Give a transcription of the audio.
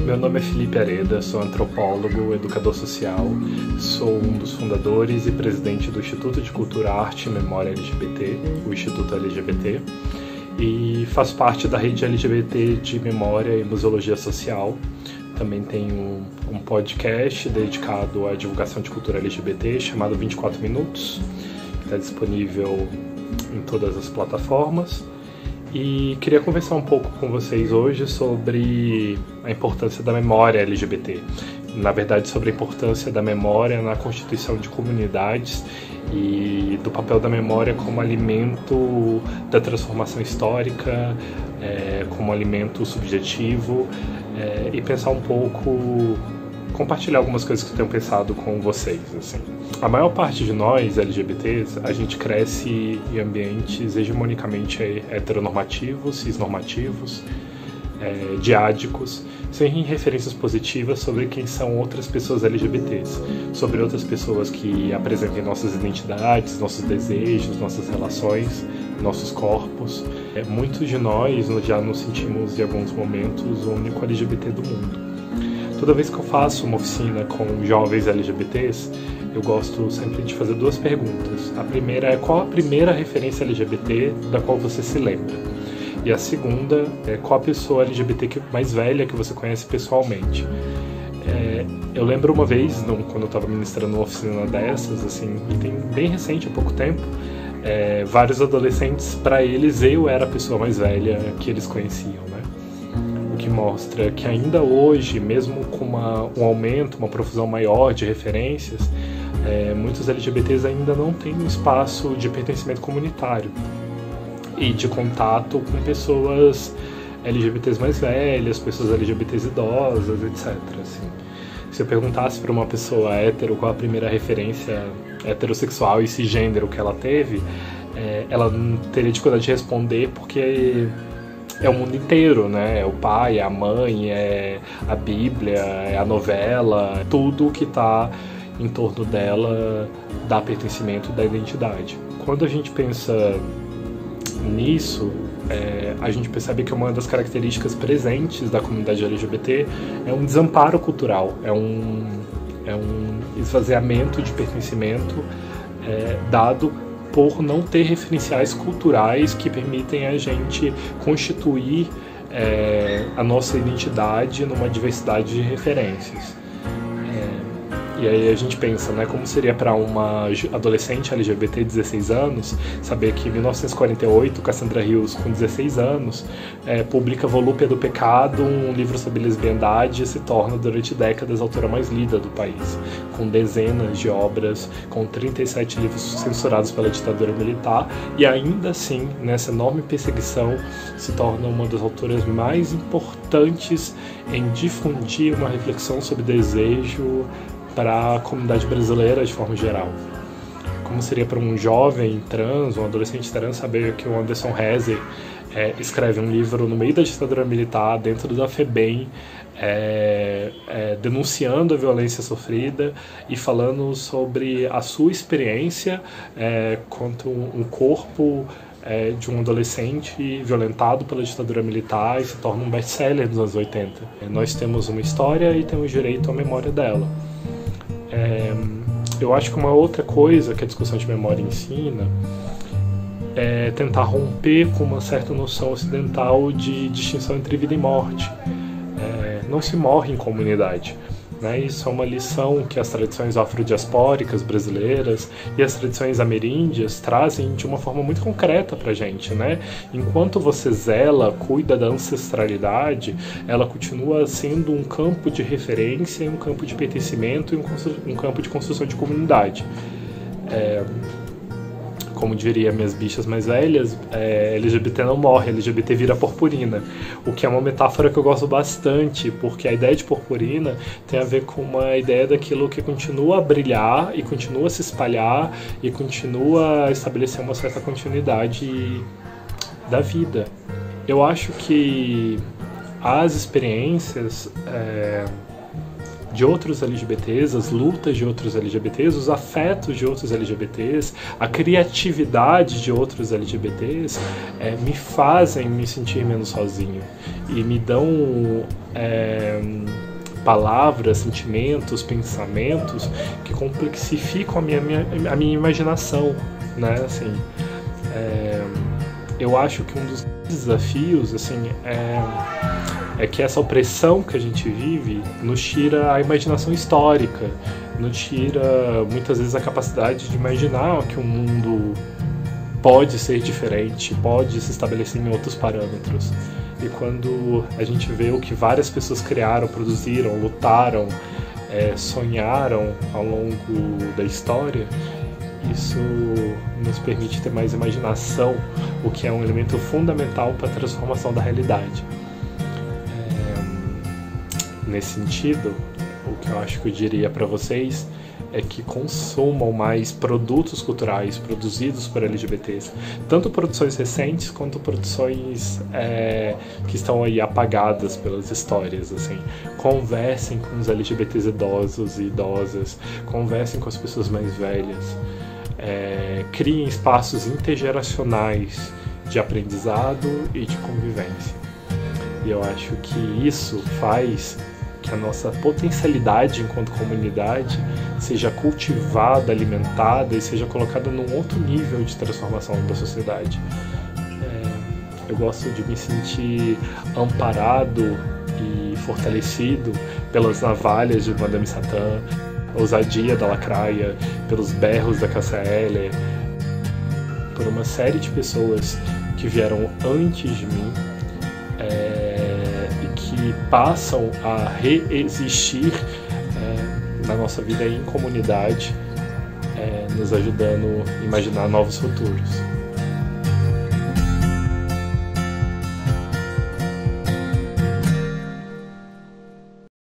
Meu nome é Felipe Areda, sou antropólogo, educador social, sou um dos fundadores e presidente do Instituto de Cultura, Arte e Memória LGBT, o Instituto LGBT, e faço parte da rede LGBT de Memória e Museologia Social. Também tenho um podcast dedicado à divulgação de cultura LGBT chamado 24 Minutos, que está disponível em todas as plataformas. E queria conversar um pouco com vocês hoje sobre a importância da memória LGBT. Na verdade, sobre a importância da memória na constituição de comunidades e do papel da memória como alimento da transformação histórica, como alimento subjetivo, e pensar um pouco, compartilhar algumas coisas que eu tenho pensado com vocês. Assim. A maior parte de nós, LGBTs, a gente cresce em ambientes hegemonicamente heteronormativos, cisnormativos, diádicos, sem referências positivas sobre quem são outras pessoas LGBTs, sobre outras pessoas que apresentem nossas identidades, nossos desejos, nossas relações, nossos corpos. Muitos de nós já nos sentimos, em alguns momentos, o único LGBT do mundo. Toda vez que eu faço uma oficina com jovens LGBTs, eu gosto sempre de fazer duas perguntas. A primeira é: qual a primeira referência LGBT da qual você se lembra? E a segunda é: qual a pessoa LGBT mais velha que você conhece pessoalmente? Eu lembro uma vez, quando eu estava ministrando uma oficina dessas, assim, bem recente, há pouco tempo, vários adolescentes, para eles eu era a pessoa mais velha que eles conheciam, né? Que mostra que ainda hoje, mesmo com um aumento, uma profusão maior de referências, muitos LGBTs ainda não têm um espaço de pertencimento comunitário e de contato com pessoas LGBTs mais velhas, pessoas LGBTs idosas, etc. Assim. Se eu perguntasse para uma pessoa hétero qual a primeira referência heterossexual e cisgênero que ela teve, ela não teria dificuldade de responder, porque é o mundo inteiro, né? É o pai, é a mãe, é a Bíblia, é a novela, tudo que está em torno dela dá pertencimento, da identidade. Quando a gente pensa nisso, a gente percebe que uma das características presentes da comunidade LGBT é um desamparo cultural, é um esvaziamento de pertencimento dado por não ter referenciais culturais que permitem a gente constituir a nossa identidade numa diversidade de referências. E aí a gente pensa, né, como seria para uma adolescente LGBT de 16 anos saber que em 1948 Cassandra Hills, com 16 anos, publica Volúpia do Pecado, um livro sobre lesbiandade, e se torna durante décadas a autora mais lida do país, com dezenas de obras, com 37 livros censurados pela ditadura militar, e ainda assim, nessa enorme perseguição, se torna uma das autoras mais importantes em difundir uma reflexão sobre desejo para a comunidade brasileira de forma geral. Como seria para um jovem trans, um adolescente trans, saber que o Anderson Rezer escreve um livro no meio da ditadura militar, dentro da FEBEM, denunciando a violência sofrida e falando sobre a sua experiência quanto um corpo de um adolescente violentado pela ditadura militar, e se torna um best-seller nos anos 80. Nós temos uma história e temos direito à memória dela. Eu acho que uma outra coisa que a discussão de memória ensina é tentar romper com uma certa noção ocidental de distinção entre vida e morte. Não se morre em comunidade, né? Isso é uma lição que as tradições afrodiaspóricas brasileiras e as tradições ameríndias trazem de uma forma muito concreta pra gente, né? Enquanto você zela, cuida da ancestralidade, ela continua sendo um campo de referência, um campo de pertencimento e um campo de construção de comunidade. Como diria minhas bichas mais velhas, LGBT não morre, LGBT vira purpurina. O que é uma metáfora que eu gosto bastante, porque a ideia de purpurina tem a ver com uma ideia daquilo que continua a brilhar e continua a se espalhar e continua a estabelecer uma certa continuidade da vida. Eu acho que as experiências de outros LGBTs, as lutas de outros LGBTs, os afetos de outros LGBTs, a criatividade de outros LGBTs, me fazem me sentir menos sozinho e me dão palavras, sentimentos, pensamentos que complexificam a minha imaginação, né? Assim, eu acho que um dos desafios, assim, é que essa opressão que a gente vive nos tira a imaginação histórica, nos tira muitas vezes a capacidade de imaginar que o mundo pode ser diferente, pode se estabelecer em outros parâmetros. E quando a gente vê o que várias pessoas criaram, produziram, lutaram, sonharam ao longo da história, isso nos permite ter mais imaginação, o que é um elemento fundamental para a transformação da realidade. Nesse sentido, o que eu acho que eu diria para vocês é que consumam mais produtos culturais produzidos por LGBTs, tanto produções recentes quanto produções que estão aí apagadas pelas histórias, assim. Conversem com os LGBTs idosos e idosas, conversem com as pessoas mais velhas, criem espaços intergeracionais de aprendizado e de convivência. E eu acho que isso faz que a nossa potencialidade enquanto comunidade seja cultivada, alimentada e seja colocada num outro nível de transformação da sociedade. Eu gosto de me sentir amparado e fortalecido pelas navalhas de Madame Satã, a ousadia da Lacraia, pelos berros da Cássia Eller, por uma série de pessoas que vieram antes de mim, que passam a reexistir na nossa vida em comunidade, nos ajudando a imaginar novos futuros.